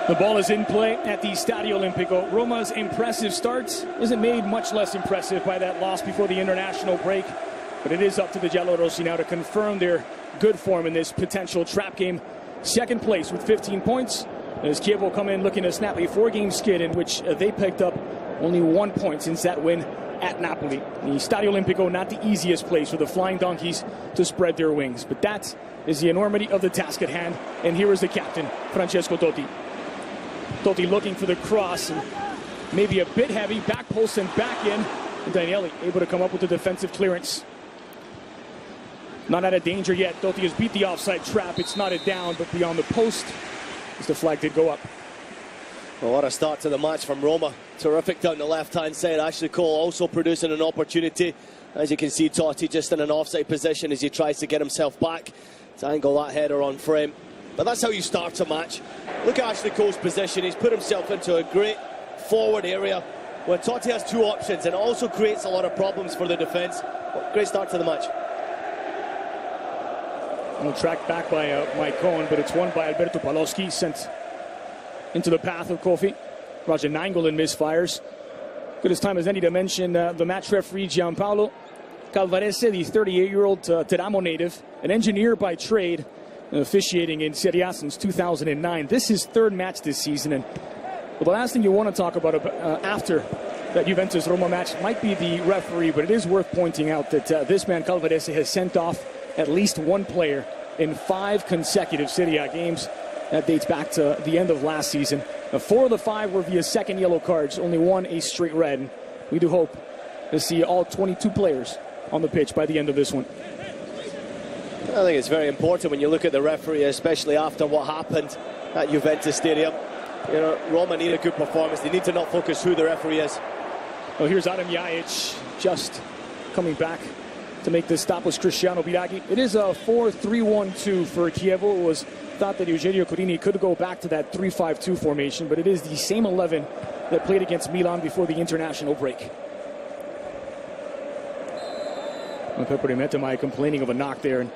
The ball is in play at the Stadio Olimpico. Roma's impressive start isn't made much less impressive by that loss before the international break. But it is up to the Giallorossi now to confirm their good form in this potential trap game. Second place with 15 points. As Chievo come in looking to snap a 4-game skid in which they picked up only 1 point since that win at Napoli. The Stadio Olimpico, not the easiest place for the Flying Donkeys to spread their wings. But that is the enormity of the task at hand. And here is the captain, Francesco Totti. Totti looking for the cross, and maybe a bit heavy, back post and back in. And Dainelli able to come up with the defensive clearance. Not out of danger yet. Totti has beat the offside trap. It's knotted down, but beyond the post, as the flag did go up. Well, what a start to the match from Roma. Terrific down the left-hand side. Ashley Cole also producing an opportunity. As you can see, Totti just in an offside position as he tries to get himself back to angle that header on frame. But that's how you start a match. Look at Ashley Cole's position. He's put himself into a great forward area where Totti has two options, and it also creates a lot of problems for the defence. Great start to the match. Well, tracked back by Maicon, but it's won by Alberto Paloschi, sent into the path of Cofie. Roger Nainggolan misfires. Good as time as any to mention the match referee Gianpaolo Calvarese, the 38-year-old Teramo native, an engineer by trade, officiating in Serie A since 2009. This is his third match this season, and the last thing you want to talk about after that Juventus-Roma match might be the referee, but it is worth pointing out that this man Calvarese has sent off at least one player in 5 consecutive Serie A games. That dates back to the end of last season. 4 of the 5 were via second yellow cards, only 1 a straight red. And we do hope to see all 22 players on the pitch by the end of this one. I think it's very important when you look at the referee, especially after what happened at Juventus Stadium. You know, Roma need a good performance. They need to not focus who the referee is. Well, here's Adam Ljajic just coming back to make this stop with Cristiano Biraghi. It is a 4-3-1-2 for Chievo. It was thought that Eugenio Corini could go back to that 3-5-2 formation, but it is the same 11 that played against Milan before the international break. Hetemaj complaining of a knock there, and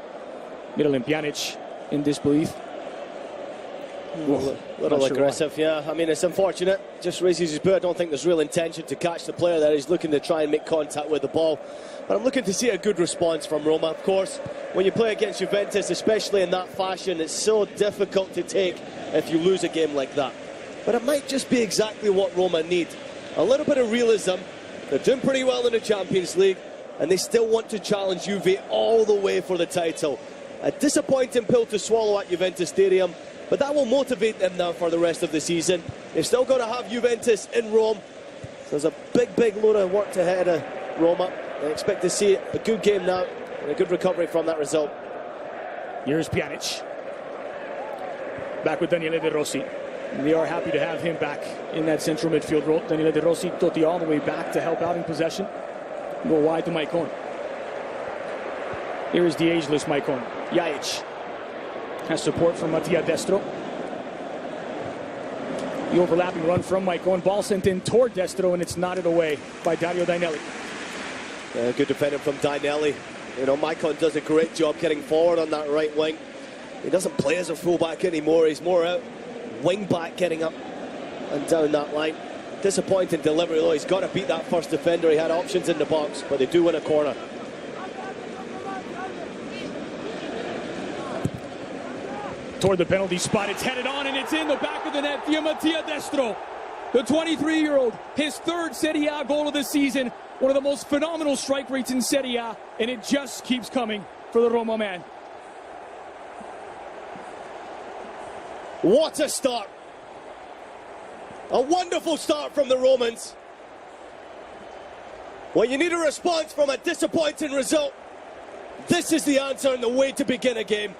middle and Pjanic in disbelief. A little aggressive, yeah. I mean, it's unfortunate. Just raises his boot. I don't think there's real intention to catch the player there. He's looking to try and make contact with the ball. But I'm looking to see a good response from Roma. Of course, when you play against Juventus, especially in that fashion, it's so difficult to take if you lose a game like that. But it might just be exactly what Roma need. A little bit of realism. They're doing pretty well in the Champions League, and they still want to challenge Juve all the way for the title. A disappointing pill to swallow at Juventus Stadium, but that will motivate them now for the rest of the season. They've still got to have Juventus in Rome. So there's a big load of work ahead of Roma. I expect to see a good game now and a good recovery from that result. Here's Pjanic. Back with Daniele De Rossi. And they are happy to have him back in that central midfield role. Daniele De Rossi, Totti all the way back to help out in possession. Go wide to Maicon. Here is the ageless Maicon. Ljajic has support from Destro. The overlapping run from Maicon. Ball sent in toward Destro, and it's knotted away by Dario Dainelli. Good defending from Dainelli. You know, Maicon does a great job getting forward on that right wing. He doesn't play as a fullback anymore. He's more out wing back, getting up and down that line. Disappointing delivery though. He's got to beat that first defender. He had options in the box, but they do win a corner. Toward the penalty spot, it's headed on and it's in the back of the net via Mattia Destro. The 23-year-old, his third Serie A goal of the season. One of the most phenomenal strike rates in Serie A, and it just keeps coming for the Roma man. What a start! A wonderful start from the Romans. When you need a response from a disappointing result, this is the answer and the way to begin a game.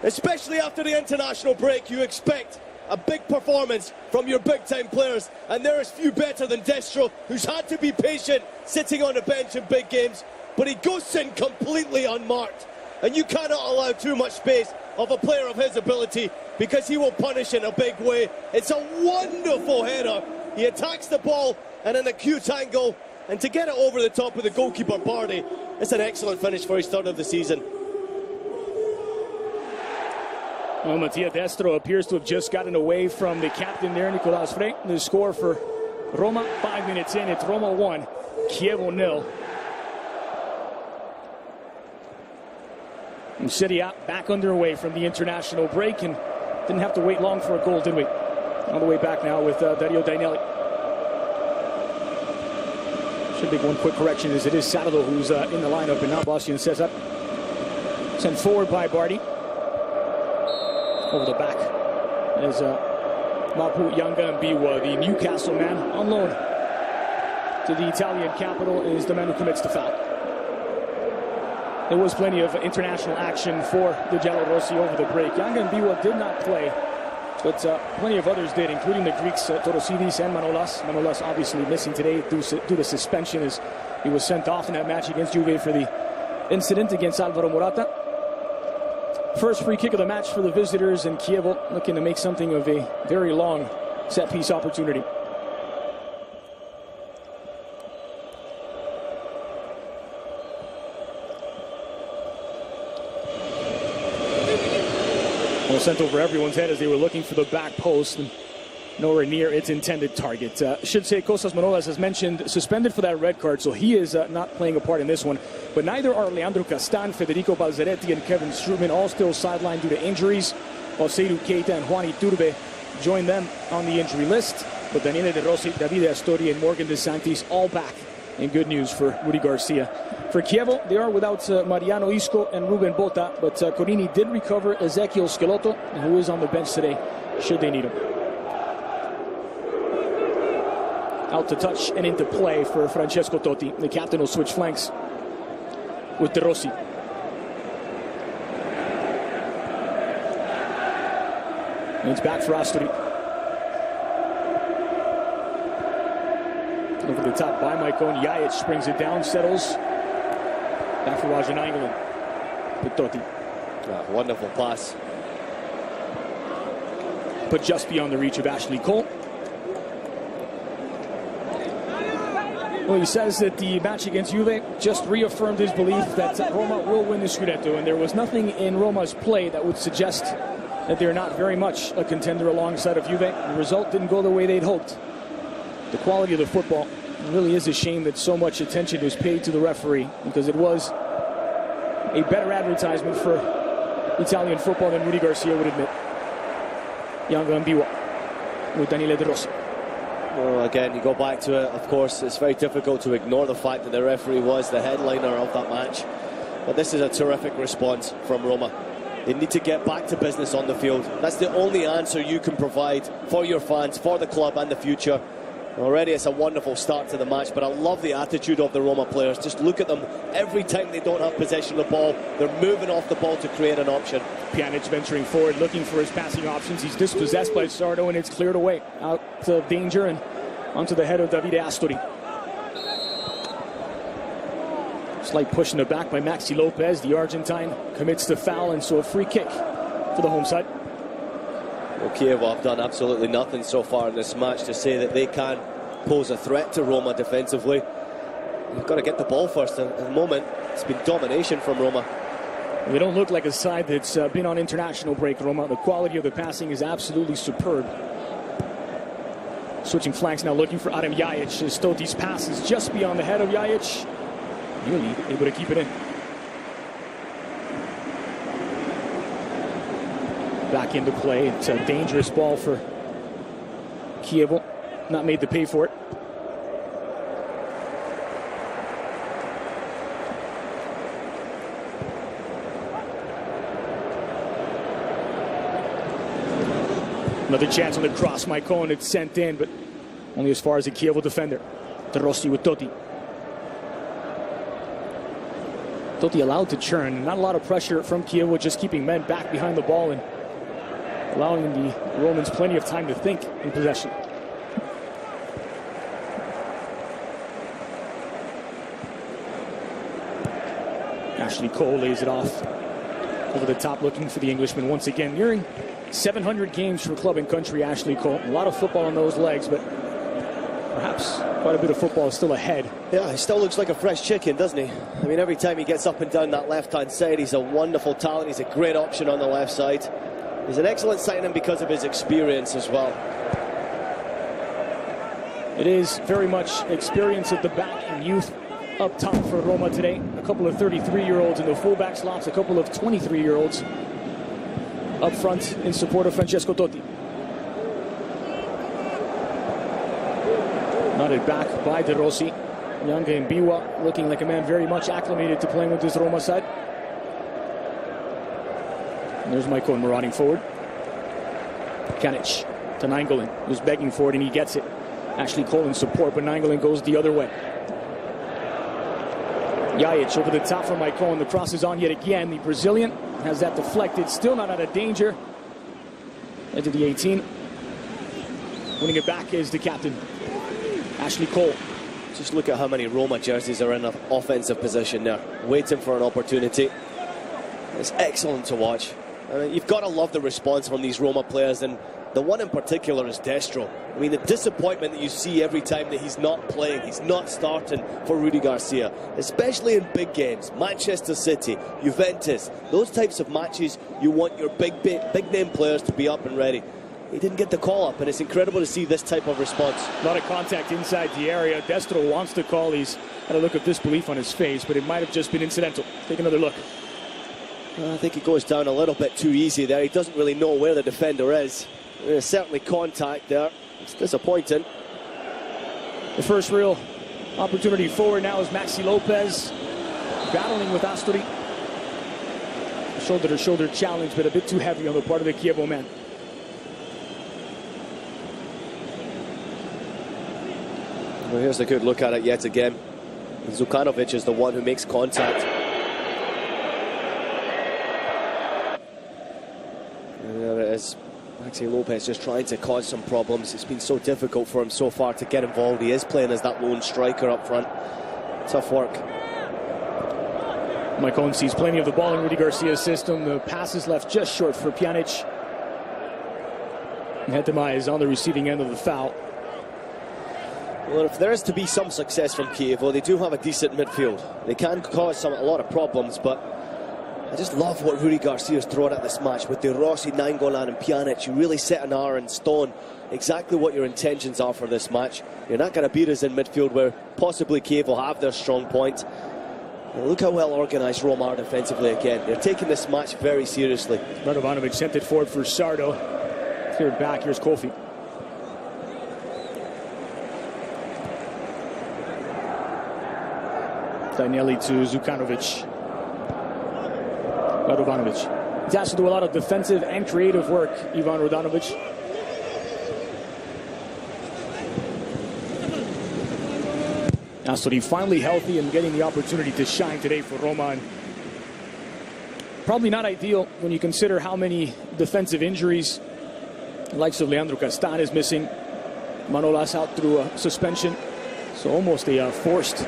Especially after the international break, you expect a big performance from your big-time players, and there is few better than Destro, who's had to be patient sitting on the bench in big games, but he goes in completely unmarked, and you cannot allow too much space of a player of his ability, because he will punish in a big way. It's a wonderful header. He attacks the ball in an acute angle, and to get it over the top of the goalkeeper Bardi, it's an excellent finish for his third of the season. Well, Mattia Destro appears to have just gotten away from the captain there, Nicolas Frey. The score for Roma, 5 minutes in. It's Roma 1, Chievo 0. And Serie A back underway from the international break, and didn't have to wait long for a goal, did we? On the way back now with Dario Dainelli. Should make one quick correction, as it is Sardo who's in the lineup, and not Bardi and Cesar. Sent forward by Bardi. Over the back as Mapu Yanga-Mbiwa, the Newcastle man, on loan to the Italian capital, is the man who commits the foul. There was plenty of international action for the Giallorossi over the break. Yanga-Mbiwa did not play, but plenty of others did, including the Greeks, Torosidis and Manolas. Manolas obviously missing today due to suspension, as he was sent off in that match against Juve for the incident against Alvaro Morata. First free kick of the match for the visitors, and Chievo looking to make something of a very long set-piece opportunity. Well, sent over everyone's head as they were looking for the back post, and nowhere near its intended target. Should say Kostas Manolas, as mentioned, suspended for that red card, so he is not playing a part in this one. But neither are Leandro Castan, Federico Balzaretti, and Kevin Strootman, all still sidelined due to injuries. Oseru Keita and Juan Iturbe join them on the injury list. But Daniele De Rossi, Davide Astori, and Morgan De Sanctis all back. And good news for Rudy Garcia. For Chievo, they are without Mariano Isco and Ruben Botta, but Corini did recover Ezequiel Schelotto, who is on the bench today, should they need him. Out to touch and into play for Francesco Totti. The captain will switch flanks with De Rossi. And it's back for Astori. Over the top by Maicon. Ljajic springs it down, settles. Back for Nainggolan. With Totti. Wonderful pass. But just beyond the reach of Ashley Cole. Well, he says that the match against Juve just reaffirmed his belief that Roma will win the Scudetto, and there was nothing in Roma's play that would suggest that they're not very much a contender alongside of Juve. The result didn't go the way they'd hoped. The quality of the football, it really is a shame that so much attention was paid to the referee, because it was a better advertisement for Italian football than Rudy Garcia would admit. Yanga-Mbiwa with Daniele De Rossi. Well, again, you go back to it, of course, it's very difficult to ignore the fact that the referee was the headliner of that match. But this is a terrific response from Roma. They need to get back to business on the field. That's the only answer you can provide for your fans, for the club and the future. Already it's a wonderful start to the match, but I love the attitude of the Roma players. Just look at them. Every time they don't have possession of the ball, they're moving off the ball to create an option. Pjanic venturing forward, looking for his passing options. He's dispossessed by Sardo, and it's cleared away out of danger and onto the head of Davide Astori. Slight push in the back by Maxi Lopez. The Argentine commits the foul, and so a free kick for the home side. Well, Chievo have done absolutely nothing so far in this match to say that they can pose a threat to Roma defensively. You've got to get the ball first. At the moment, it's been domination from Roma. They don't look like a side that's been on international break, Roma. The quality of the passing is absolutely superb. Switching flanks now, looking for Adem Ljajic. As Totti's pass is just beyond the head of Ljajic. Really able to keep it in. Back into play. It's a dangerous ball for Chievo. Not made to pay for it. Another chance on the cross. Maicon, it's sent in, but only as far as the Chievo defender. De Rossi with Totti. Totti allowed to churn. Not a lot of pressure from Chievo, just keeping men back behind the ball and allowing the Romans plenty of time to think in possession. Ashley Cole lays it off over the top, looking for the Englishman once again. Nearing 700 games for club and country, Ashley Cole. A lot of football on those legs, but perhaps quite a bit of football still ahead. Yeah, he still looks like a fresh chicken, doesn't he? I mean, every time he gets up and down that left-hand side, he's a wonderful talent. He's a great option on the left side. He's an excellent signing because of his experience as well. It is very much experience at the back and youth up top for Roma today. A couple of 33-year-olds in the fullback slots, a couple of 23-year-olds up front in support of Francesco Totti. Nodded back by De Rossi. Yanga-Mbiwa looking like a man very much acclimated to playing with this Roma side. And there's Maicon marauding forward. Pjanic to Nainggolan, who's begging for it, and he gets it. Ashley Cole in support, but Nainggolan goes the other way. Ljajic over the top from Maicon. The cross is on yet again. The Brazilian has that deflected. Still not out of danger. Edge of the 18. Winning it back is the captain, Ashley Cole. Just look at how many Roma jerseys are in an offensive position there, waiting for an opportunity. It's excellent to watch. I mean, you've got to love the response from these Roma players, and the one in particular is Destro. I mean, the disappointment that you see every time that he's not playing, he's not starting for Rudi Garcia, especially in big games. Manchester City, Juventus, those types of matches, you want your big name players to be up and ready. He didn't get the call up, and it's incredible to see this type of response. A lot of contact inside the area. Destro wants to call. He's had a look of disbelief on his face, but it might have just been incidental. Take another look. I think he goes down a little bit too easy there. He doesn't really know where the defender is. There's certainly contact there. It's disappointing. The first real opportunity forward now is Maxi Lopez battling with Astori. Shoulder-to-shoulder challenge, but a bit too heavy on the part of the Chievo man. Well, here's a good look at it yet again. Zukanovic is the one who makes contact. And there it is. Maxi Lopez just trying to cause some problems. It's been so difficult for him so far to get involved. He is playing as that lone striker up front. Tough work. Maicon sees plenty of the ball in Rudi Garcia's system. The pass is left just short for Pjanic. And Hetemaj is on the receiving end of the foul. Well, if there is to be some success from Chievo, they do have a decent midfield. They can cause a lot of problems, but I just love what Rudi Garcia's thrown at this match with De Rossi, Nainggolan and Pjanic. You really set an hour in stone exactly what your intentions are for this match. You're not going to beat us in midfield where possibly Chievo have their strong point. And look how well organised Roma are defensively again. They're taking this match very seriously. Radovanovic sent it forward for Sardo. Cleared back, here's Cofie. Dainelli to Zukanovic. Radovanovic. He's asked to do a lot of defensive and creative work, Ivan Radovanovic. Astori finally healthy and getting the opportunity to shine today for Roma. And probably not ideal when you consider how many defensive injuries the likes of Leandro Castan is missing. Manolas out through a suspension. So almost a forced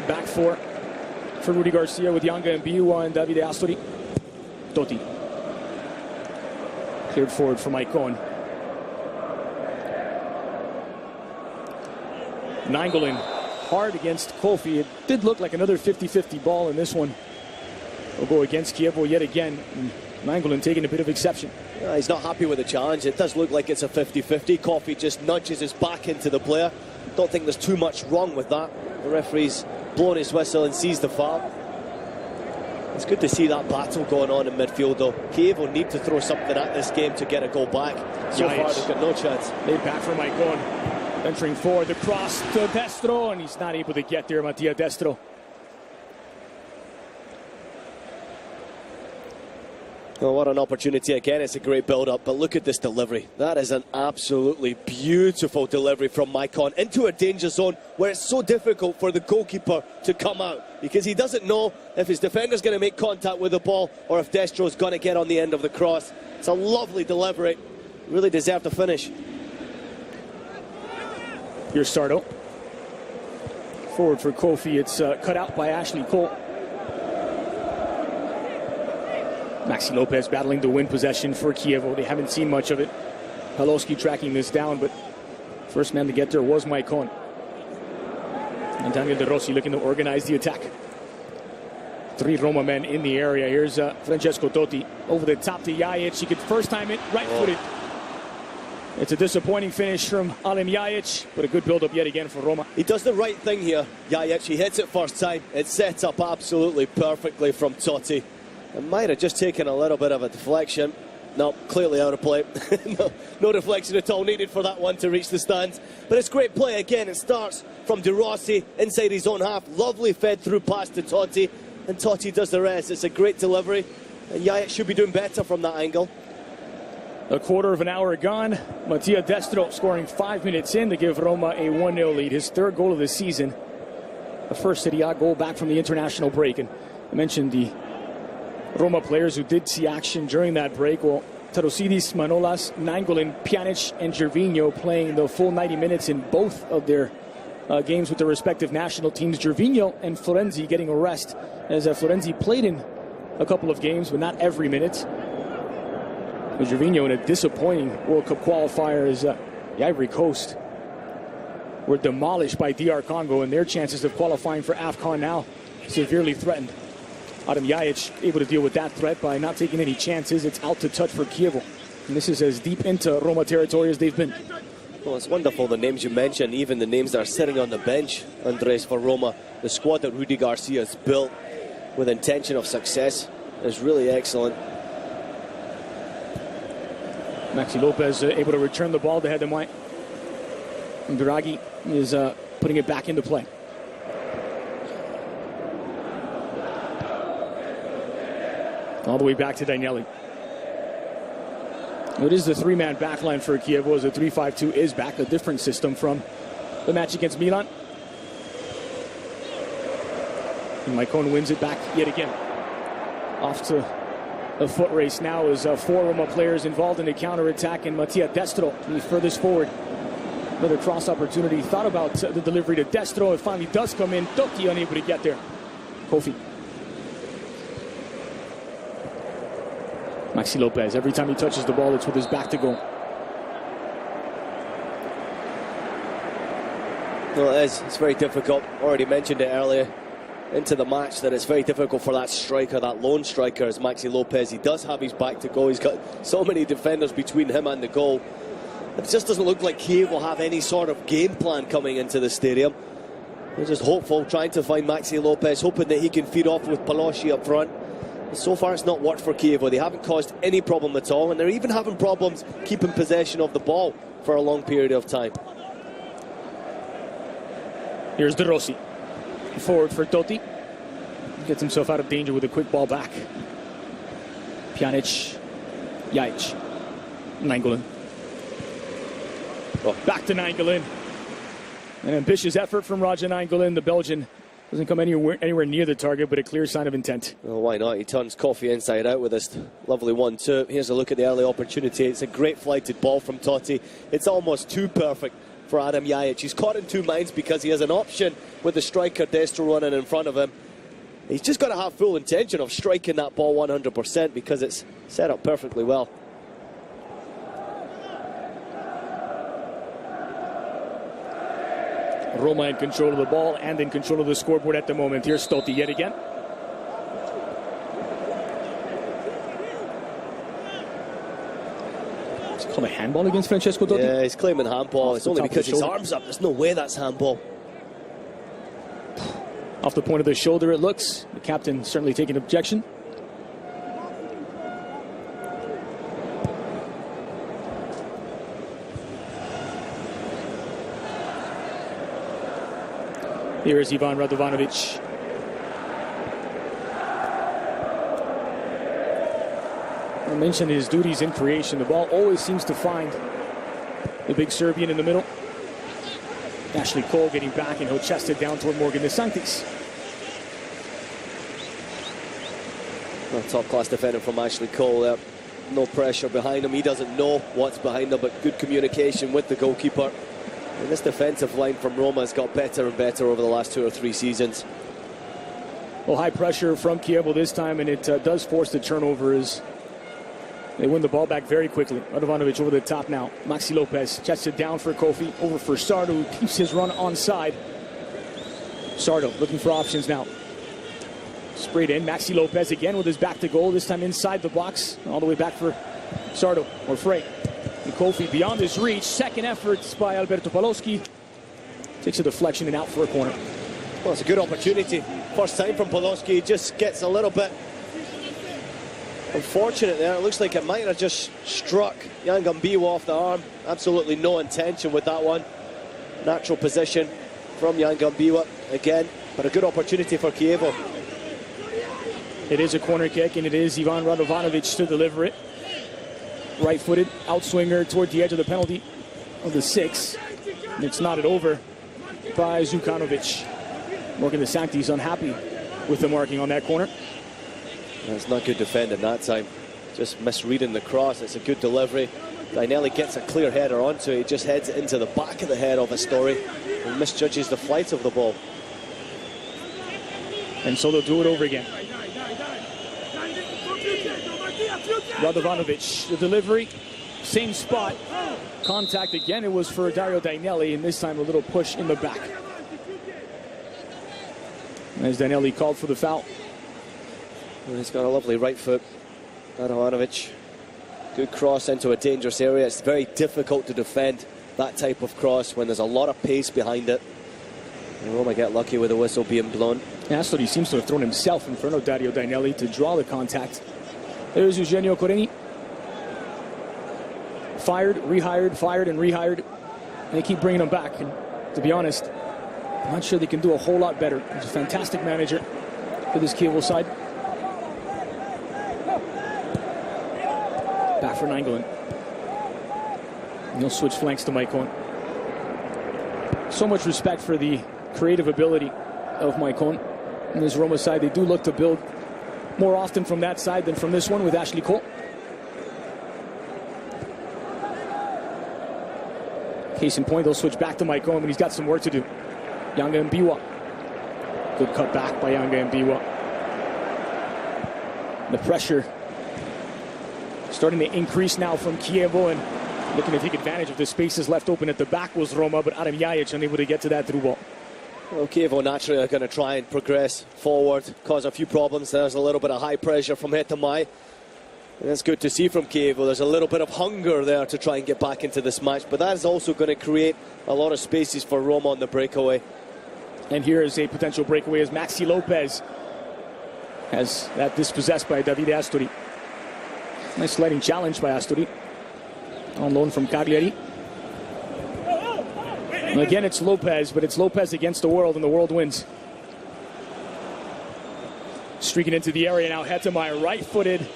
back four for Rudi Garcia with Yanga-Mbiwa and Davide Astori. Totti. Cleared forward for Maicon. Nainggolan hard against Cofie. It did look like another 50-50 ball, in this one will go against Chievo yet again. Nainggolan taking a bit of exception. Yeah, he's not happy with the challenge. It does look like it's a 50-50. Cofie just nudges his back into the player. Don't think there's too much wrong with that. The referee's blown his whistle and sees the foul. It's good to see that battle going on in midfield, though. Chievo need to throw something at this game to get a goal back. So far, they've got no chance. Laid back for Maicon. Entering forward, the cross to Destro, and he's not able to get there, Mattia Destro. Oh, what an opportunity again. It's a great build-up, but look at this delivery. That is an absolutely beautiful delivery from Maicon into a danger zone where it's so difficult for the goalkeeper to come out because he doesn't know if his defender's going to make contact with the ball or if Destro's going to get on the end of the cross. It's a lovely delivery. Really deserved the finish. Here's Sardo. Forward for Cofie. It's cut out by Ashley Cole. Maxi Lopez battling to win possession for Chievo. They haven't seen much of it. Paloschi tracking this down, but first man to get there was Maicon. And Daniel De Rossi looking to organize the attack. Three Roma men in the area. Here's Francesco Totti over the top to Ljajic. He could first time it right-footed. It's a disappointing finish from Ljajic, but a good build-up yet again for Roma. He does the right thing here, Ljajic. He hits it first time. It's set up absolutely perfectly from Totti. It might have just taken a little bit of a deflection. No, clearly out of play. no deflection at all needed for that one to reach the stands. But it's great play again. It starts from Rossi inside his own half. Lovely fed through pass to Totti. And Totti does the rest. It's a great delivery. And Ljajic should be doing better from that angle. A quarter of an hour gone. Destro scoring 5 minutes in to give Roma a 1-0 lead. His third goal of the season. The first Serie A goal back from the international break. And I mentioned the Roma players who did see action during that break. Well, Tarosidis, Manolas, Nainggolan, Pjanic, and Gervinho playing the full 90 minutes in both of their games with their respective national teams. Gervinho and Florenzi getting a rest, as Florenzi played in a couple of games, but not every minute. Gervinho in a disappointing World Cup qualifier as the Ivory Coast were demolished by DR Congo, and their chances of qualifying for AFCON now severely threatened. Ljajic able to deal with that threat by not taking any chances. It's out to touch for Chievo. And this is as deep into Roma territory as they've been. Well, it's wonderful, the names you mentioned, even the names that are sitting on the bench, Andres, for Roma. The squad that Rudi Garcia has built with intention of success is really excellent. Maxi Lopez able to return the ball to Hetemaj. And Biraghi is putting it back into play. All the way back to Dainelli. It is the three-man backline for Chievo, as the 3-5-2 is back, a different system from the match against Milan. And Maicon wins it back yet again. Off to a foot race now as 4 Roma players involved in the counter-attack, and Destro, the furthest forward. Another cross opportunity. Thought about the delivery to Destro. It finally does come in. Totti unable to get there. Cofie. Maxi Lopez, every time he touches the ball, it's with his back to goal. Well, it is. It's very difficult. Already mentioned it earlier into the match that it's very difficult for that striker, that lone striker, as Maxi Lopez. He does have his back to goal. He's got so many defenders between him and the goal. It just doesn't look like Kiev will have any sort of game plan coming into the stadium. They're just hopeful, trying to find Maxi Lopez, hoping that he can feed off with Paloschi up front. So far it's not worked for Kiev. They haven't caused any problem at all, and they're even having problems keeping possession of the ball for a long period of time. Here's De Rossi. Forward for Totti. Gets himself out of danger with a quick ball back. Pjanic, Ljajic, Nainggolan. Back to Nainggolan. An ambitious effort from Raja Nainggolan. The Belgian doesn't come anywhere near the target, but a clear sign of intent. Well, why not? He turns Cofie inside out with this lovely 1-2. Here's a look at the early opportunity. It's a great flighted ball from Totti. It's almost too perfect for Adam Ljajic. He's caught in two minds because he has an option with the striker Destro running in front of him. He's just got to have full intention of striking that ball 100% because it's set up perfectly well. Roma in control of the ball and in control of the scoreboard at the moment. Here's Totti yet again. It's called a handball against Francesco Totti? Yeah, he's claiming handball. It's only because his arm's up. There's no way that's handball. Off the point of the shoulder, it looks. The captain certainly taking objection. Here is Ivan Radovanovic. I mentioned his duties in creation. The ball always seems to find the big Serbian in the middle. Ashley Cole getting back, and he'll chest it down toward Morgan de Sanctis. Well, top-class defender from Ashley Cole there. No pressure behind him. He doesn't know what's behind him, but good communication with the goalkeeper. And this defensive line from Roma has got better and better over the last 2 or 3 seasons. Well, high pressure from Chievo this time, and it does force the turnover as they win the ball back very quickly. Radovanovic over the top now. Maxi Lopez chests it down for Cofie. Over for Sardo, who keeps his run onside. Sardo looking for options now. Sprayed in. Maxi Lopez again with his back to goal. This time inside the box. All the way back for Sardo or Frey. And Cofie beyond his reach. Second effort by Alberto Paloschi. Takes a deflection and out for a corner. Well, it's a good opportunity. First time from Paloschi. Just gets a little bit unfortunate there. It looks like it might have just struck Yanga-Mbiwa off the arm. Absolutely no intention with that one. Natural position from Yanga-Mbiwa again, but a good opportunity for Chievo. It is a corner kick, and it is Ivan Radovanovic to deliver it. Right-footed outswinger toward the edge of the penalty of the 6. And it's nodded over by Zukanovic. Morgan the Sanctis unhappy with the marking on that corner. That's not good defending that time. Just misreading the cross. It's a good delivery. Dainelli gets a clear header onto it. He just heads it into the back of the head of Astori and misjudges the flight of the ball. And so they'll do it over again. Radovanovic, the delivery, same spot. Contact again, it was for Dario Dainelli, and this time a little push in the back. As Dainelli called for the foul. And he's got a lovely right foot, Radovanovic. Good cross into a dangerous area. It's very difficult to defend that type of cross when there's a lot of pace behind it. And Roma get lucky with the whistle being blown. Astori seems to have thrown himself in front of Dario Dainelli to draw the contact. There's Eugenio Coreni. Fired, rehired, fired, and rehired. And they keep bringing him back. And to be honest, I'm not sure they can do a whole lot better. He's a fantastic manager for this Chievo side. Back for Nainggolan. He'll switch flanks to Maicon. So much respect for the creative ability of Maicon. In this Roma side, they do look to build more often from that side than from this one with Ashley Cole. Case in point, they'll switch back to Maicon when he's got some work to do. Yanga-Mbiwa. Good cut back by Yanga-Mbiwa. The pressure starting to increase now from Chievo, and looking to take advantage of the spaces left open at the back was Roma, but Ljajic unable to get to that through ball. Well, Chievo naturally are going to try and progress forward, cause a few problems. There's a little bit of high pressure from Hetemaj. And that's good to see from Chievo. There's a little bit of hunger there to try and get back into this match, but that is also going to create a lot of spaces for Roma on the breakaway. And here is a potential breakaway as Maxi Lopez has that dispossessed by Davide Astori. Nice sliding challenge by Astori. On loan from Cagliari. And again, it's Lopez, but it's Lopez against the world, and the world wins. Streaking into the area now, Hetemaj, right-footed.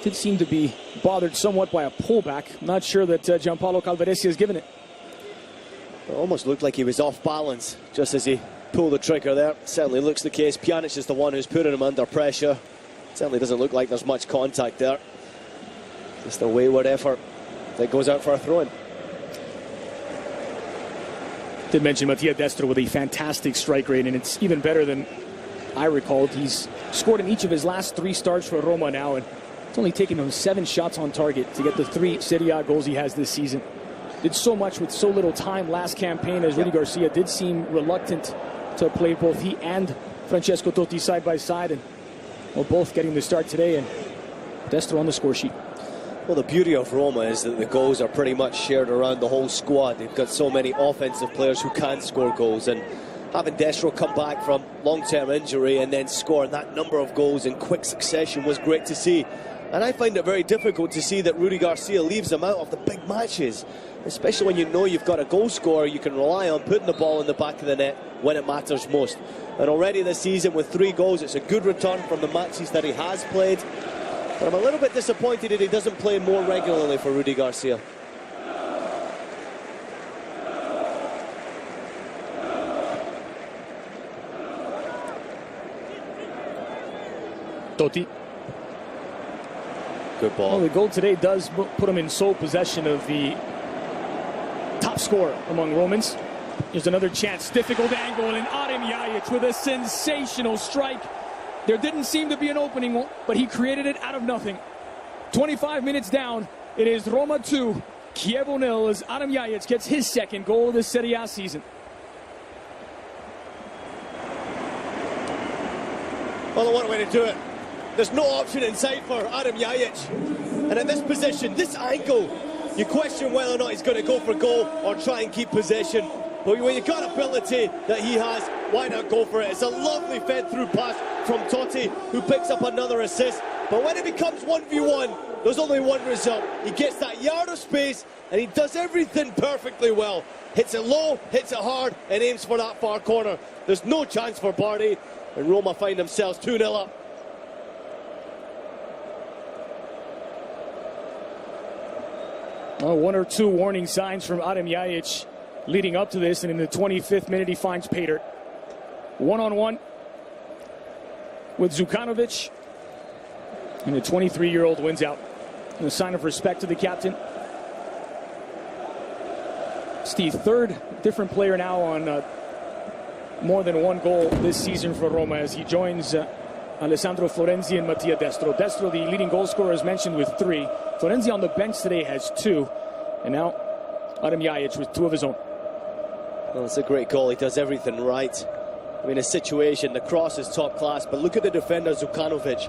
Did seem to be bothered somewhat by a pullback. Not sure that Gianpaolo Calvaresi has given it. It almost looked like he was off balance just as he pulled the trigger there. Certainly looks the case. Pjanic is the one who's putting him under pressure. Certainly doesn't look like there's much contact there. Just a wayward effort that goes out for a throw-in. Did mention Mattia Destro with a fantastic strike rate, and it's even better than I recalled. He's scored in each of his last 3 starts for Roma now, and it's only taken him 7 shots on target to get the 3 Serie A goals he has this season. Did so much with so little time last campaign, as Rudy Garcia did seem reluctant to play both he and Francesco Totti side by side, and well, both getting the start today, and Destro on the score sheet. Well, the beauty of Roma is that the goals are pretty much shared around the whole squad. They've got so many offensive players who can score goals, and having Destro come back from long-term injury and then score that number of goals in quick succession was great to see. And I find it very difficult to see that Rudy Garcia leaves him out of the big matches, especially when you know you've got a goal scorer you can rely on putting the ball in the back of the net when it matters most. And already this season with 3 goals, it's a good return from the matches that he has played. But I'm a little bit disappointed that he doesn't play more regularly for Rudy Garcia. Totti. Good ball. Well, the goal today does put him in sole possession of the top scorer among Romans. Here's another chance. Difficult angle, and Ljajic with a sensational strike. There didn't seem to be an opening, but he created it out of nothing. 25 minutes down, it is Roma 2, Chievo 0, as Ljajic gets his 2nd goal of the Serie A season. Well, what a way to do it. There's no option inside for Ljajic. And at this position, this angle, you question whether or not he's going to go for goal or try and keep possession. But when you've got ability that he has, why not go for it? It's a lovely fed-through pass from Totti, who picks up another assist. But when it becomes 1v1, there's only one result. He gets that yard of space, and he does everything perfectly well. Hits it low, hits it hard, and aims for that far corner. There's no chance for Bardi, and Roma find themselves 2-0 up. One or two warning signs from Ljajic leading up to this, and in the 25th minute he finds Pater. One-on-one with Zukanovic, and the 23-year-old wins out. And a sign of respect to the captain. It's the third different player now on more than one goal this season for Roma, as he joins Alessandro Florenzi and Mattia Destro. Destro, the leading goal scorer, as mentioned, with 3. Florenzi on the bench today has 2. And now Ljajic with 2 of his own. Well, it's a great goal. He does everything right. I mean, a situation, the cross is top class, but look at the defender, Zukanovic.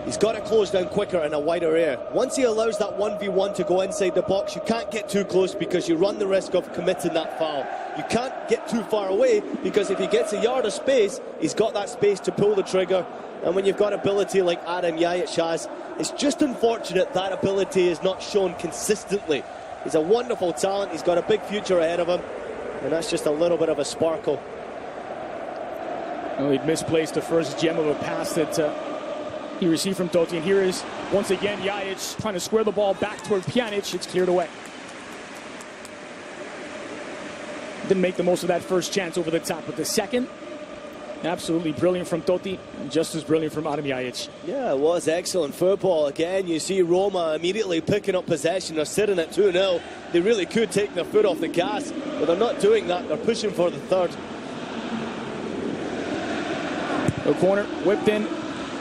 He's got to close down quicker in a wider area. Once he allows that 1v1 to go inside the box, you can't get too close because you run the risk of committing that foul. You can't get too far away because if he gets a yard of space, he's got that space to pull the trigger. And when you've got ability like Ljajic has, it's just unfortunate that ability is not shown consistently. He's a wonderful talent. He's got a big future ahead of him. And that's just a little bit of a sparkle. Well, he'd misplaced the first gem of a pass that he received from Totti. And here is, once again, Ljajic trying to square the ball back toward Pjanic. It's cleared away. Didn't make the most of that first chance over the top, but the second, absolutely brilliant from Totti, and just as brilliant from Ljajic. Yeah, it was excellent football. Again, you see Roma immediately picking up possession. They're sitting at 2-0. They really could take their foot off the gas, but they're not doing that. They're pushing for the third. The corner whipped in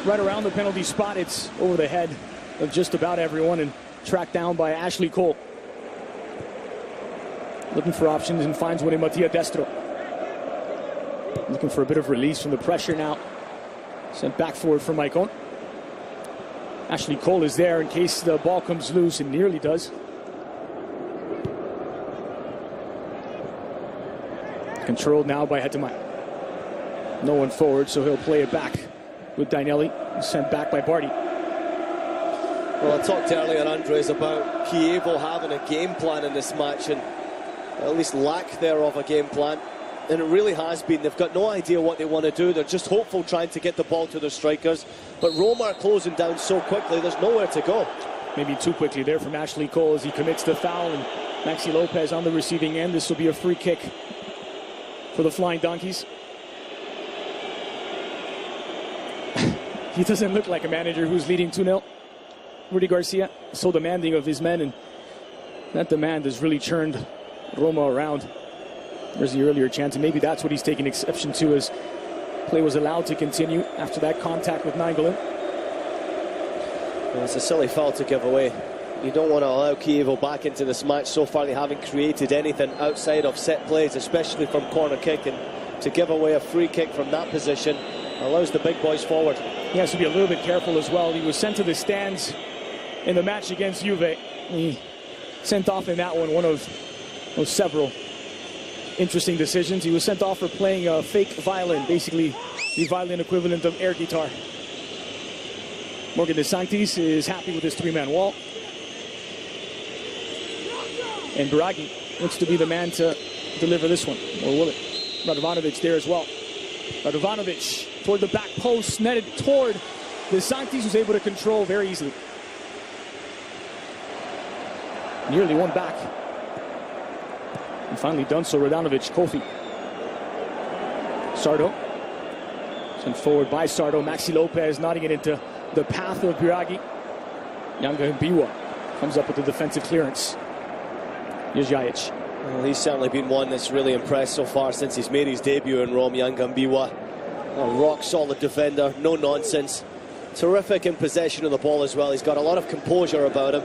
right around the penalty spot. It's over the head of just about everyone and tracked down by Ashley Cole. Looking for options and finds one in Mattia Destro. Looking for a bit of release from the pressure now. Sent back forward for Maicon. Ashley Cole is there in case the ball comes loose, and nearly does. Controlled now by Hetemaj. No one forward, so he'll play it back with Dainelli. Sent back by Bardi. Well, I talked earlier, Andres, about Chievo having a game plan in this match, and at least lack thereof a game plan. And it really has been. They've got no idea what they want to do. They're just hopeful trying to get the ball to their strikers. But Roma are closing down so quickly, there's nowhere to go. Maybe too quickly there from Ashley Cole as he commits the foul. And Maxi Lopez on the receiving end. This will be a free kick for the Flying Donkeys. He doesn't look like a manager who's leading 2-0. Rudy Garcia, so demanding of his men. And that demand has really churned Roma around. There's the earlier chance, and maybe that's what he's taking exception to, as play was allowed to continue after that contact with Nainggolan. Well, it's a silly foul to give away. You don't want to allow Chievo back into this match. So far they haven't created anything outside of set plays, especially from corner kick, and to give away a free kick from that position allows the big boys forward. He has to be a little bit careful as well. He was sent to the stands in the match against Juve. He sent off in that one of several interesting decisions. He was sent off for playing a fake violin, basically the violin equivalent of air guitar. Morgan de Sanctis is happy with his 3-man wall. And Biraghi looks to be the man to deliver this one, or will it? Radovanovic there as well. Radovanovic toward the back post, netted toward de Sanctis, who's able to control very easily. Nearly one back. And finally done so, Radovanovic, Cofie. Sardo. Sent forward by Sardo. Maxi Lopez nodding it into the path of Biraghi. Yanga-Mbiwa comes up with the defensive clearance. Ljajic. Well, he's certainly been one that's really impressed so far since he's made his debut in Rome. Yanga-Mbiwa, a rock-solid defender, no nonsense. Terrific in possession of the ball as well. He's got a lot of composure about him.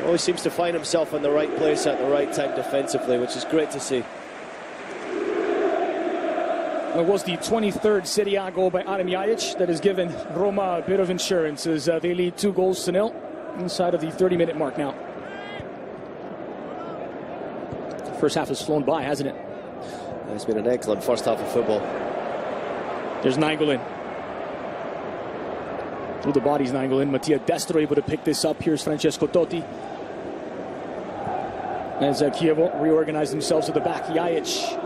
Always seems to find himself in the right place at the right time defensively, which is great to see. It was the 23rd Serie A goal by Ljajic that has given Roma a bit of insurance as they lead 2-0 inside of the 30-minute mark now. First half has flown by, hasn't it? It's been an excellent first half of football. There's Nainggolan. Through the bodies, Nainggolan. Destro able to pick this up. Here's Francesco Totti. As Chievo reorganize themselves to the back. Ljajic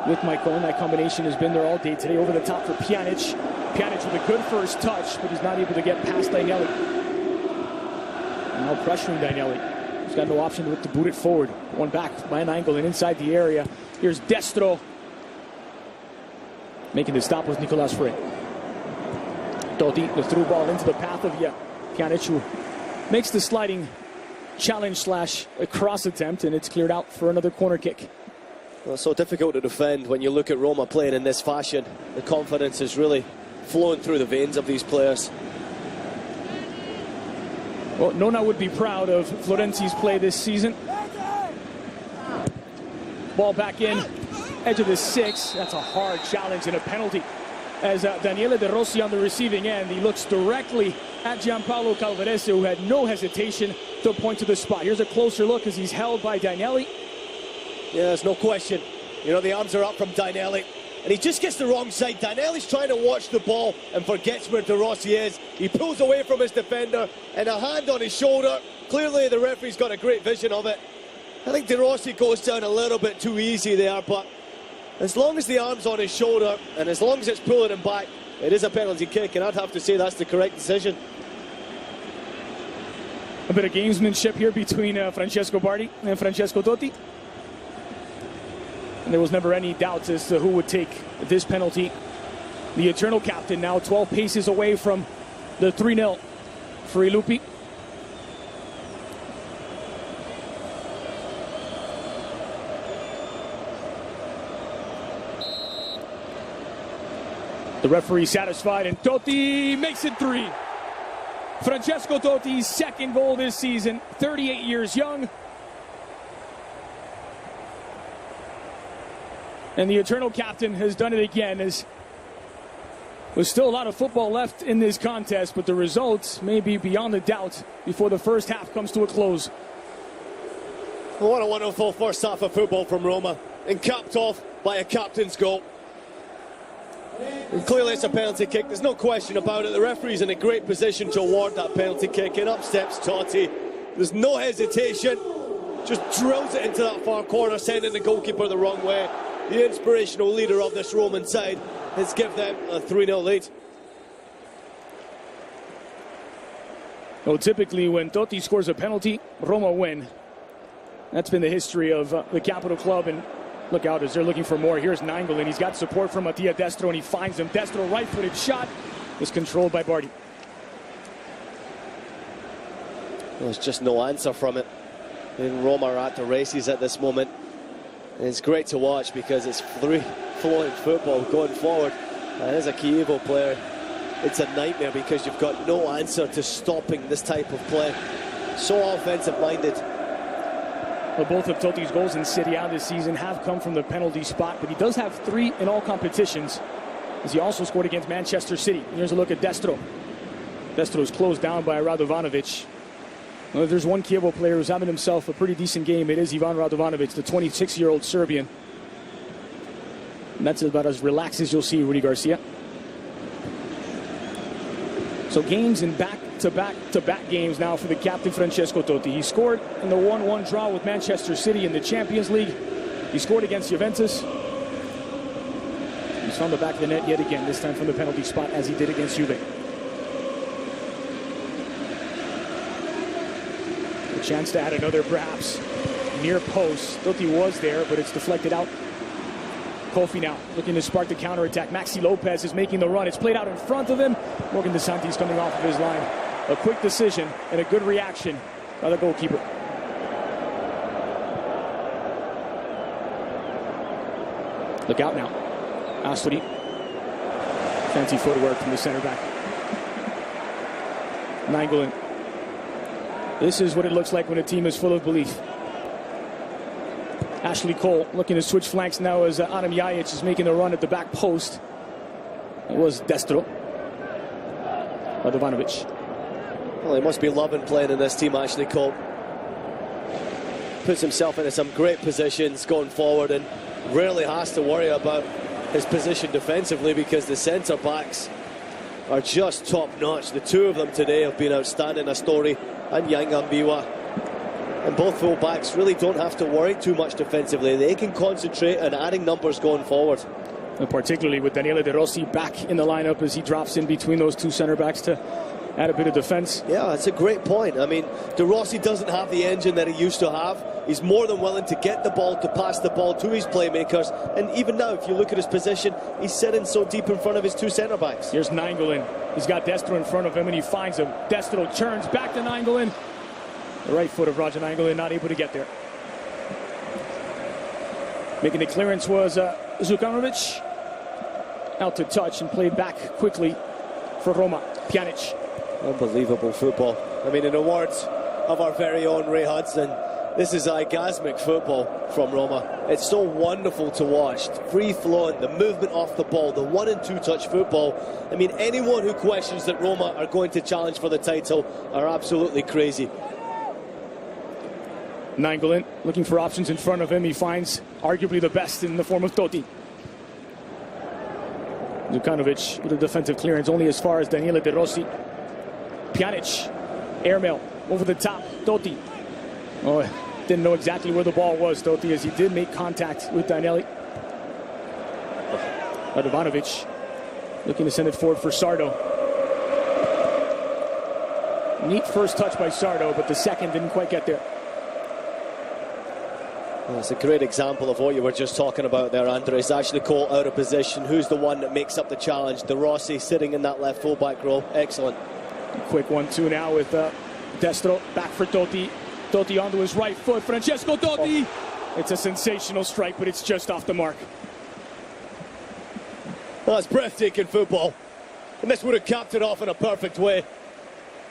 with Maicon. That combination has been there all day today. Over the top for Pjanic. Pjanic with a good first touch, but he's not able to get past Dainelli. And now pressuring Dainelli. He's got no option but to boot it forward. One back by Nainggolan inside the area. Here's Destro. Making the stop with Nicolas Frey. Totti, the through ball into the path of Pjanic, who makes the sliding challenge slash a cross attempt, and it's cleared out for another corner kick. Well, it's so difficult to defend when you look at Roma playing in this fashion. The confidence is really flowing through the veins of these players. Well, Nona would be proud of Florenzi's play this season. Ball back in, edge of the 6. That's a hard challenge and a penalty. As Daniele De Rossi on the receiving end, he looks directly at Gianpaolo Calvarese, who had no hesitation to point to the spot. Here's a closer look as he's held by Dainelli. Yeah, there's no question. You know, the arms are up from Dainelli, and he just gets the wrong side. Dainelli's trying to watch the ball and forgets where De Rossi is. He pulls away from his defender, and a hand on his shoulder. Clearly, the referee's got a great vision of it. I think De Rossi goes down a little bit too easy there, but as long as the arm's on his shoulder, and as long as it's pulling him back, it is a penalty kick, and I'd have to say that's the correct decision. A bit of gamesmanship here between Francesco Bardi and Francesco Totti. And there was never any doubt as to who would take this penalty. The eternal captain now 12 paces away from the 3-0 Frey Lupi. The referee satisfied, and Totti makes it 3. Francesco Totti's second goal this season, 38 years young. And the eternal captain has done it again. There's still a lot of football left in this contest, but the results may be beyond a doubt before the first half comes to a close. Well, what a wonderful first half of football from Roma, and capped off by a captain's goal. And clearly it's a penalty kick, there's no question about it. The referee's in a great position to award that penalty kick, and up steps Totti. There's no hesitation, just drills it into that far corner, sending the goalkeeper the wrong way. The inspirational leader of this Roman side has given them a 3-0 lead. Well, typically when Totti scores a penalty, Roma win. That's been the history of the capital club, and look out as they're looking for more. Here's Nainggolan. He's got support from Destro, and he finds him. Destro, right-footed shot, is controlled by Bardi. There's just no answer from it. And Roma are at the races at this moment. And it's great to watch because it's free-flowing football going forward. And as a Chievo player, it's a nightmare because you've got no answer to stopping this type of play. So offensive-minded. Well, both of Totti's goals in Serie A this season have come from the penalty spot, but he does have 3 in all competitions, as he also scored against Manchester City. Here's a look at Destro. Destro's closed down by Radovanovic. Well, if there's one Chievo player who's having himself a pretty decent game, it is Ivan Radovanovic, the 26-year-old Serbian. And that's about as relaxed as you'll see Rudy Garcia. So games in back-to-back games now for the captain Francesco Totti. He scored in the 1-1 draw with Manchester City in the Champions League. He scored against Juventus. He's on the back of the net yet again, this time from the penalty spot as he did against Juve. A chance to add another, perhaps, near post. Totti was there, but it's deflected out. Cofie now looking to spark the counterattack. Maxi Lopez is making the run. It's played out in front of him. Morgan Sanctis coming off of his line. A quick decision and a good reaction by the goalkeeper. Look out now. Astori. Fancy footwork from the center back. Nainggolan. This is what it looks like when a team is full of belief. Ashley Cole looking to switch flanks now as Adam Ljajic is making the run at the back post. It was Destro. Radovanovic. Well, he must be loving playing in this team, Ashley Cole. Puts himself into some great positions going forward and rarely has to worry about his position defensively because the centre-backs are just top-notch. The two of them today have been outstanding, Astori and Yanga-Mbiwa. And both full-backs really don't have to worry too much defensively. They can concentrate on adding numbers going forward. And particularly with Rossi back in the lineup as he drops in between those two centre-backs to add a bit of defence. Yeah, that's a great point. I mean, Rossi doesn't have the engine that he used to have. He's more than willing to get the ball, to pass the ball to his playmakers. And even now, if you look at his position, he's sitting so deep in front of his two centre-backs. Here's Nainggolan. He's got Destro in front of him, and he finds him. Destro turns back to Nainggolan. The right foot of Roger Nainggolan not able to get there. Making the clearance was Zukanovic. Out to touch and played back quickly for Roma. Pjanic. Unbelievable football. I mean, in the words of our very own Ray Hudson, this is orgasmic football from Roma. It's so wonderful to watch. Free-flowing, the movement off the ball, the 1- and 2-touch football. I mean, anyone who questions that Roma are going to challenge for the title are absolutely crazy. Nainggolan looking for options in front of him. He finds arguably the best in the form of Totti. Zukanovic with a defensive clearance only as far as Dainelli Rossi. Pjanic, airmail over the top. Totti. Oh, didn't know exactly where the ball was, Totti, as he did make contact with Dainelli. Radovanovic looking to send it forward for Sardo. Neat first touch by Sardo, but the second didn't quite get there. Well, it's a great example of what you were just talking about there, Andres. Ashley Cole out of position. Who's the one that makes up the challenge? De Rossi sitting in that left full-back role. Excellent. Quick 1-2 now with Destro. Back for Totti. Totti onto his right foot. Francesco Totti. Oh. It's a sensational strike, but it's just off the mark. Well, it's breathtaking football. And this would have capped it off in a perfect way.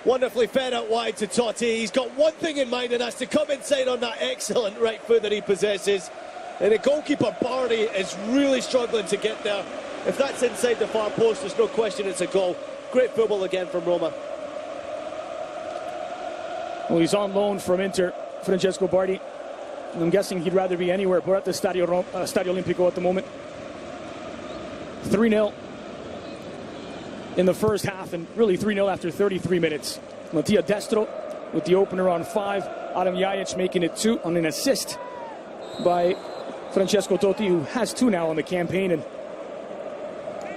Wonderfully fed out wide to Totti. He's got one thing in mind, and that's to come inside on that excellent right foot that he possesses. And the goalkeeper, Bardi, is really struggling to get there. If that's inside the far post, there's no question it's a goal. Great football again from Roma. Well, he's on loan from Inter, Francesco Bardi. I'm guessing he'd rather be anywhere but at the Stadio Olimpico at the moment. 3-0 in the first half, and really 3-0 after 33 minutes. Mattia Destro with the opener on 5. Adam Ljajic making it 2 on an assist by Francesco Totti, who has 2 now on the campaign. And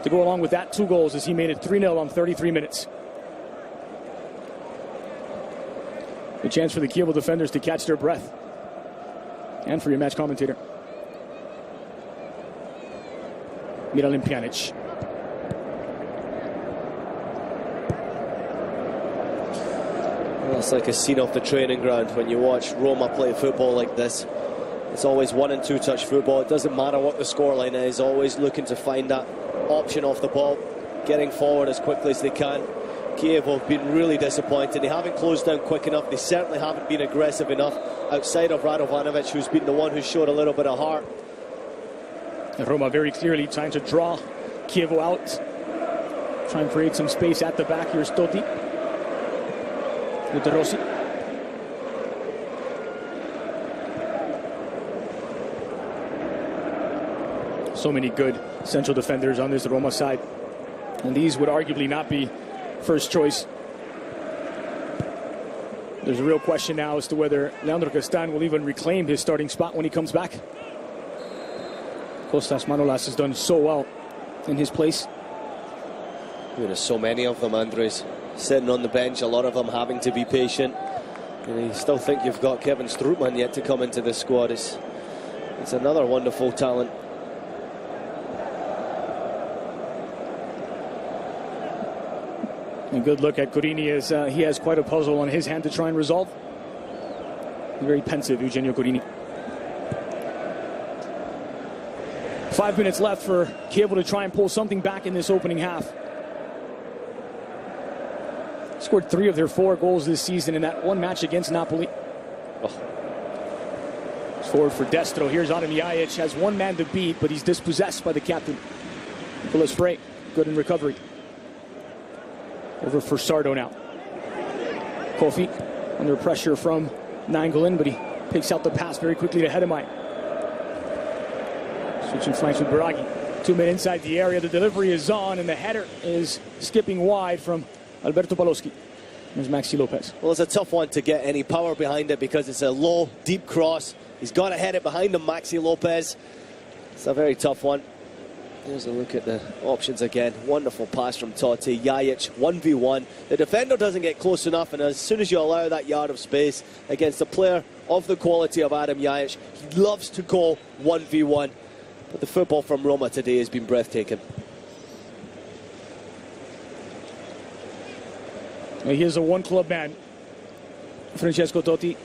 to go along with that, 2 goals as he made it 3-0 on 33 minutes. A chance for the Chievo defenders to catch their breath. And for your match commentator. Miralem Pjanic. Well, it's like a scene off the training ground when you watch Roma play football like this. It's always 1- and 2-touch football. It doesn't matter what the scoreline is. Always looking to find that option off the ball, getting forward as quickly as they can. Chievo have been really disappointed. They haven't closed down quick enough. They certainly haven't been aggressive enough outside of Radovanovic, who's been the one who showed a little bit of heart. And Roma very clearly trying to draw Chievo out. Try and create some space at the back. Here's Totti with De Rossi. So many good central defenders on this Roma side. And these would arguably not be first choice. There's a real question now as to whether Leandro Castan will even reclaim his starting spot when he comes back. Kostas Manolas has done so well in his place. There's so many of them, Andres, sitting on the bench, a lot of them having to be patient. And you still think you've got Kevin Strootman yet to come into this squad. It's another wonderful talent. A good look at Corini as he has quite a puzzle on his hand to try and resolve. Very pensive, Eugenio Corini. 5 minutes left for Chievo to try and pull something back in this opening half. Scored 3 of their 4 goals this season in that one match against Napoli. Forward for Destro. Here's Yanga-Mbiwa. Has one man to beat, but he's dispossessed by the captain. Frey, good in recovery. Over for Sardo now. Cofie under pressure from Nainggolan, but he picks out the pass very quickly to Hetemaj. Switching flanks with Biraghi. 2 men inside the area. The delivery is on, and the header is skipping wide from Alberto Paloschi. There's Maxi Lopez. Well, it's a tough one to get any power behind it because it's a low, deep cross. He's got to head it behind him, Maxi Lopez. It's a very tough one. Here's a look at the options again. Wonderful pass from Totti. Ljajic, 1v1. The defender doesn't get close enough, and as soon as you allow that yard of space against a player of the quality of Yanga-Mbiwa, he loves to go 1v1. But the football from Roma today has been breathtaking. He is a one-club man. Francesco Totti,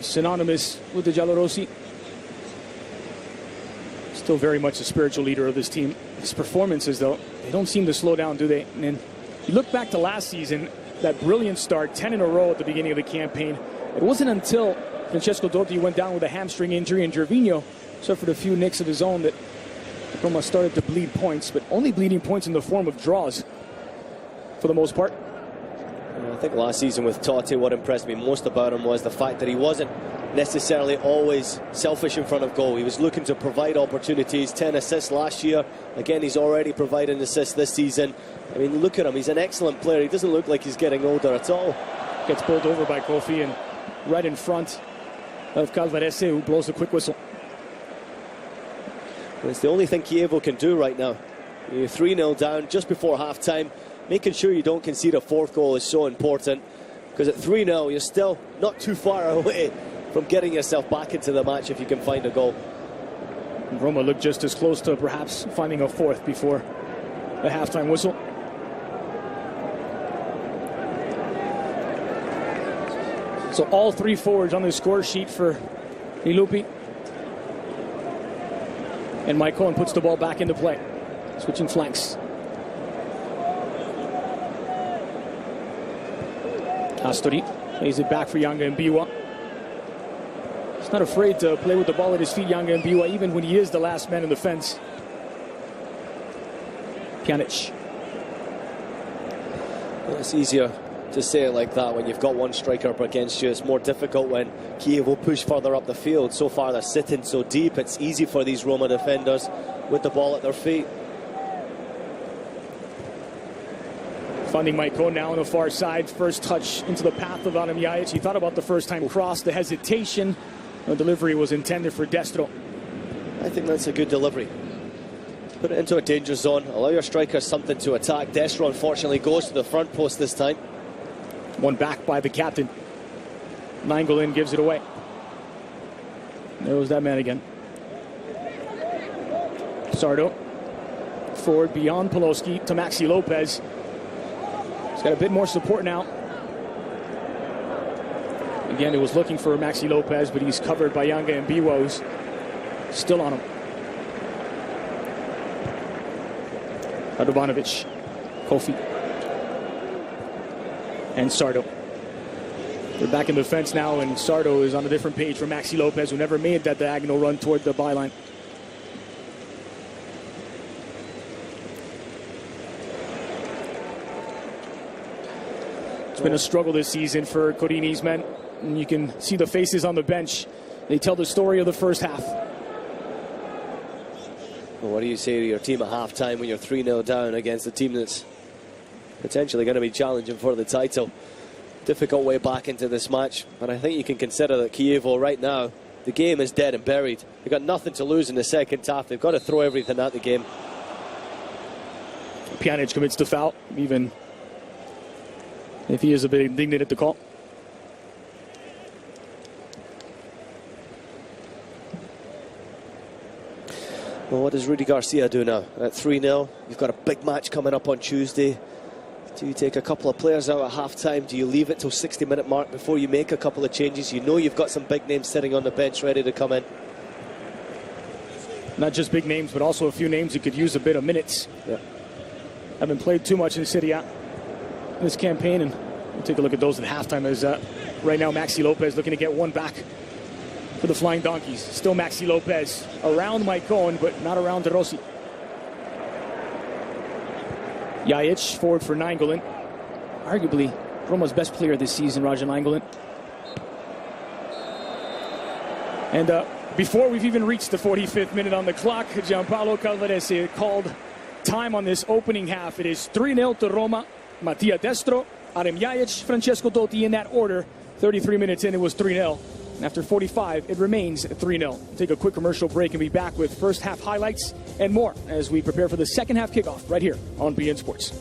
synonymous with the Giallorossi. Still very much a spiritual leader of this team. His performances, though, they don't seem to slow down, do they? And then you look back to last season, that brilliant start, 10 in a row at the beginning of the campaign. It wasn't until Francesco Totti went down with a hamstring injury and Gervinho suffered a few nicks of his own that Roma started to bleed points, but only bleeding points in the form of draws for the most part. I think last season with Totti, what impressed me most about him was the fact that he wasn't necessarily always selfish in front of goal. He was looking to provide opportunities. 10 assists last year. Again, he's already providing assists this season. I mean, look at him. He's an excellent player. He doesn't look like he's getting older at all. Gets pulled over by Cofie and right in front of Calvarese, who blows a quick whistle. Well, it's the only thing Chievo can do right now. You're 3-0 down just before half-time. Making sure you don't concede a fourth goal is so important, because at 3-0 you're still not too far away from getting yourself back into the match if you can find a goal. Roma looked just as close to perhaps finding a fourth before the halftime whistle. So all three forwards on the score sheet for Ilupi. And Maicon puts the ball back into play. Switching flanks. Astori lays it back for Yanga-Mbiwa. He's not afraid to play with the ball at his feet, Yanga-Mbiwa, even when he is the last man in the fence. Pjanic. Well, it's easier to say it like that when you've got one striker up against you. It's more difficult when Chievo push further up the field. So far they're sitting so deep, it's easy for these Roma defenders with the ball at their feet. Finding Maicon now on the far side. First touch into the path of Yanga-Mbiwa. He thought about the first time cross, the hesitation. The delivery was intended for Destro. I think that's a good delivery. Put it into a danger zone. Allow your strikers something to attack. Destro unfortunately goes to the front post this time. One back by the captain. Nainggolan gives it away. There was that man again. Sardo. Forward beyond Paloschi to Maxi Lopez. He's got a bit more support now. Again, it was looking for Maxi Lopez, but he's covered by Yanga-Mbiwa, who's still on him. Radovanovic, Cofie, and Sardo. They're back in the fence now, and Sardo is on a different page from Maxi Lopez, who never made that diagonal run toward the byline. It's been a struggle this season for Corini's men, and you can see the faces on the bench. They tell the story of the first half. Well, what do you say to your team at halftime when you're 3-0 down against a team that's potentially going to be challenging for the title? Difficult way back into this match, but I think you can consider that Chievo right now, the game is dead and buried. They've got nothing to lose in the second half. They've got to throw everything at the game. Pjanic commits the foul, even if he is a bit indignant at the call. Well, what does Rudy Garcia do now? At 3-0, you've got a big match coming up on Tuesday. Do you take a couple of players out at half-time? Do you leave it till 60-minute mark before you make a couple of changes? You know you've got some big names sitting on the bench ready to come in. Not just big names, but also a few names who could use a bit of minutes. Yeah. Haven't played too much in Serie A this campaign, and we'll take a look at those at halftime as right now Maxi Lopez looking to get one back for the Flying Donkeys. Still Maxi Lopez around Maicon, but not around Rossi. Ljajic forward for Nainggolan. Arguably Roma's best player this season, Raja Nainggolan. And before we've even reached the 45th minute on the clock, Gianpaolo Calvarese called time on this opening half. It is 3-0 to Roma. Mattia Destro, Adem Ljajic, Francesco Totti in that order. 33 minutes in, it was 3-0. And after 45, it remains 3-0. Take a quick commercial break and be back with first half highlights and more as we prepare for the second half kickoff right here on BN Sports.